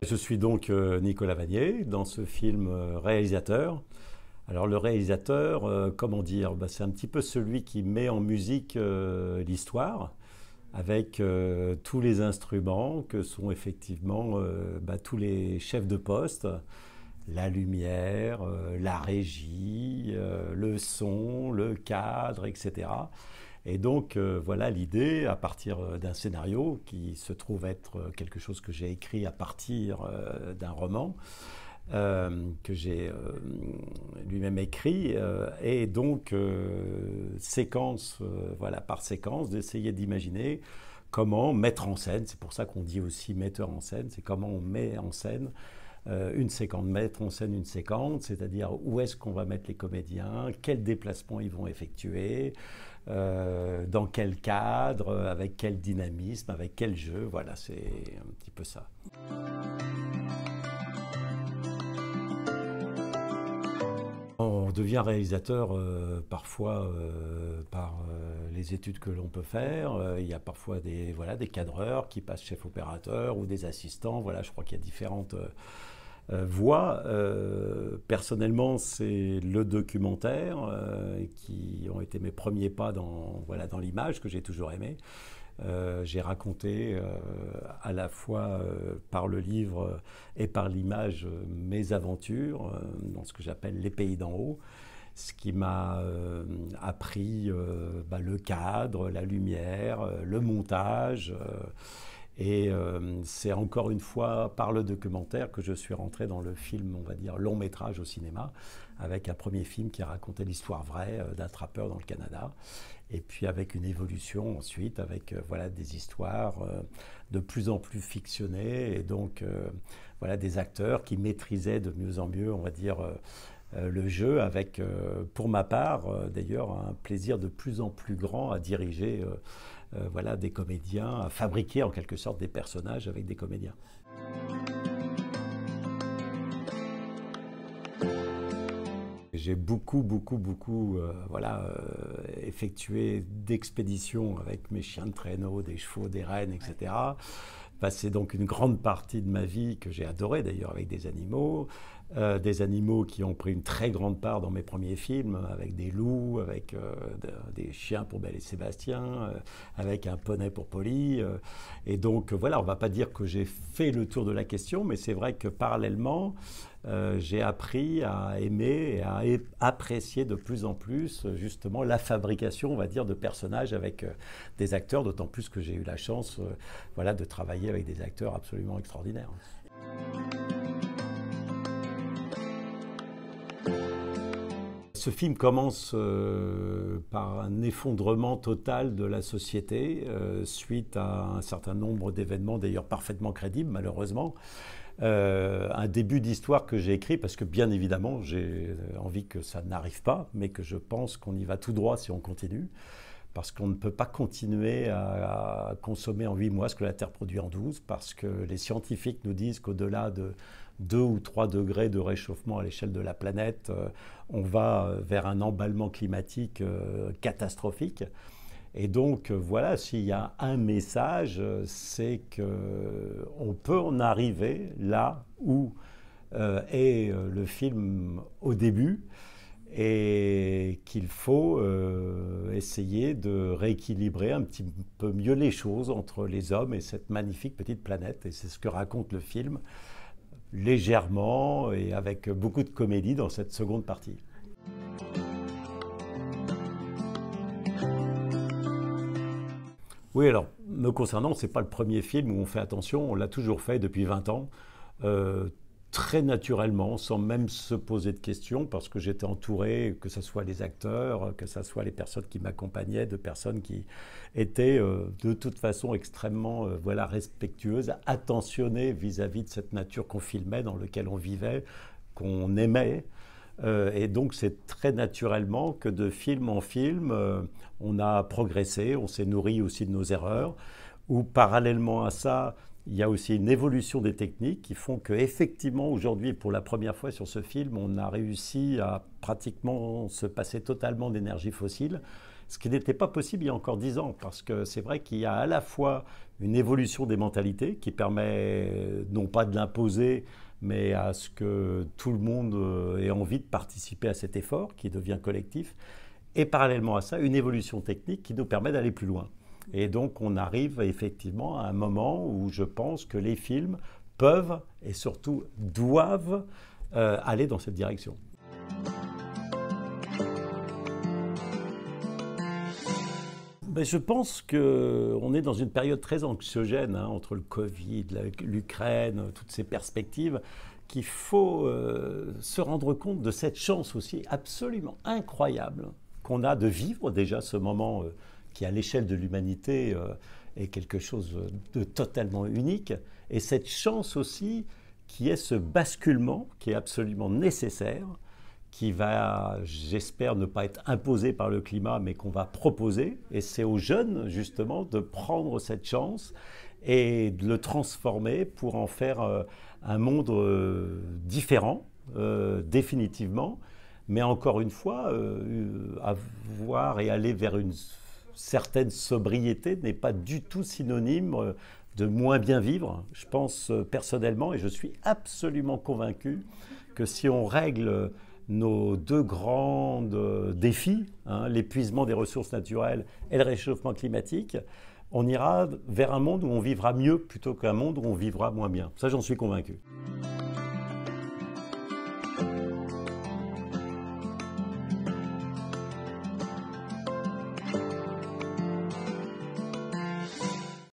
Je suis donc Nicolas Vanier, dans ce film réalisateur. Alors le réalisateur, comment dire, c'est un petit peu celui qui met en musique l'histoire avec tous les instruments que sont effectivement tous les chefs de poste, la lumière, la régie, le son, le cadre, etc. Et donc voilà l'idée, à partir d'un scénario qui se trouve être quelque chose que j'ai écrit à partir d'un roman que j'ai lui-même écrit, et donc séquence, voilà, par séquence, d'essayer d'imaginer comment mettre en scène, c'est pour ça qu'on dit aussi metteur en scène, c'est comment on met en scène une séquence, mettre en scène une séquence, c'est-à-dire où est-ce qu'on va mettre les comédiens, quels déplacements ils vont effectuer, dans quel cadre, avec quel dynamisme, avec quel jeu, voilà, c'est un petit peu ça. On devient réalisateur parfois par les études que l'on peut faire. Il y a parfois des cadreurs qui passent chef opérateur ou des assistants. Voilà, je crois qu'il y a différentes voies. Personnellement, c'est le documentaire qui ont été mes premiers pas dans l'image que j'ai toujours aimé. J'ai raconté à la fois par le livre et par l'image mes aventures dans ce que j'appelle les pays d'en haut, ce qui m'a appris le cadre, la lumière, le montage. Et c'est encore une fois par le documentaire que je suis rentré dans le film, on va dire, long métrage au cinéma, avec un premier film qui a raconté l'histoire vraie d'un trappeur dans le Canada. Et puis avec une évolution ensuite, avec des histoires de plus en plus fictionnées, et donc des acteurs qui maîtrisaient de mieux en mieux, on va dire, le jeu, avec, pour ma part, d'ailleurs, un plaisir de plus en plus grand à diriger des comédiens, à fabriquer en quelque sorte des personnages avec des comédiens. J'ai beaucoup effectué d'expéditions avec mes chiens de traîneau, des chevaux, des rennes, etc. C'est donc une grande partie de ma vie que j'ai adorée d'ailleurs avec des animaux qui ont pris une très grande part dans mes premiers films, avec des loups, avec des chiens pour Belle et Sébastien, avec un poney pour Polly. Et donc voilà, on ne va pas dire que j'ai fait le tour de la question, mais c'est vrai que parallèlement, j'ai appris à aimer et à apprécier de plus en plus justement la fabrication, on va dire, de personnages avec des acteurs, d'autant plus que j'ai eu la chance de travailler avec des acteurs absolument extraordinaires. Ce film commence par un effondrement total de la société suite à un certain nombre d'événements, d'ailleurs parfaitement crédibles malheureusement. Un début d'histoire que j'ai écrit parce que bien évidemment j'ai envie que ça n'arrive pas, mais que je pense qu'on y va tout droit si on continue. Parce qu'on ne peut pas continuer à consommer en 8 mois ce que la Terre produit en 12, parce que les scientifiques nous disent qu'au-delà de 2 ou 3 degrés de réchauffement à l'échelle de la planète, on va vers un emballement climatique catastrophique. Et donc voilà, s'il y a un message, c'est qu'on peut en arriver là où est le film au début, et qu'il faut essayer de rééquilibrer un petit peu mieux les choses entre les hommes et cette magnifique petite planète. Et c'est ce que raconte le film, légèrement et avec beaucoup de comédie dans cette seconde partie. Oui, alors, me concernant, ce n'est pas le premier film où on fait attention, on l'a toujours fait depuis 20 ans. Très naturellement, sans même se poser de questions, parce que j'étais entouré, que ce soit les acteurs, que ce soit les personnes qui m'accompagnaient, de personnes qui étaient de toute façon extrêmement respectueuses, attentionnées vis-à-vis de cette nature qu'on filmait, dans laquelle on vivait, qu'on aimait. Et donc c'est très naturellement que de film en film, on a progressé, on s'est nourri aussi de nos erreurs, ou parallèlement à ça, il y a aussi une évolution des techniques qui font qu'effectivement, aujourd'hui, pour la première fois sur ce film, on a réussi à pratiquement se passer totalement d'énergie fossile, ce qui n'était pas possible il y a encore 10 ans, parce que c'est vrai qu'il y a à la fois une évolution des mentalités qui permet non pas de l'imposer, mais à ce que tout le monde ait envie de participer à cet effort qui devient collectif, et parallèlement à ça, une évolution technique qui nous permet d'aller plus loin. Et donc on arrive effectivement à un moment où je pense que les films peuvent et surtout doivent aller dans cette direction. Ben, je pense qu'on est dans une période très anxiogène entre le Covid, l'Ukraine, toutes ces perspectives, qu'il faut se rendre compte de cette chance aussi absolument incroyable qu'on a de vivre déjà ce moment qui à l'échelle de l'humanité est quelque chose de totalement unique, et cette chance aussi qui est ce basculement qui est absolument nécessaire, qui va, j'espère, ne pas être imposé par le climat, mais qu'on va proposer. Et c'est aux jeunes, justement, de prendre cette chance et de le transformer pour en faire un monde différent, définitivement. Mais encore une fois, avoir et aller vers une certaine sobriété n'est pas du tout synonyme de moins bien vivre. Je pense personnellement, et je suis absolument convaincu, que si on règle nos deux grands défis, l'épuisement des ressources naturelles et le réchauffement climatique, on ira vers un monde où on vivra mieux plutôt qu'un monde où on vivra moins bien. Ça, j'en suis convaincu.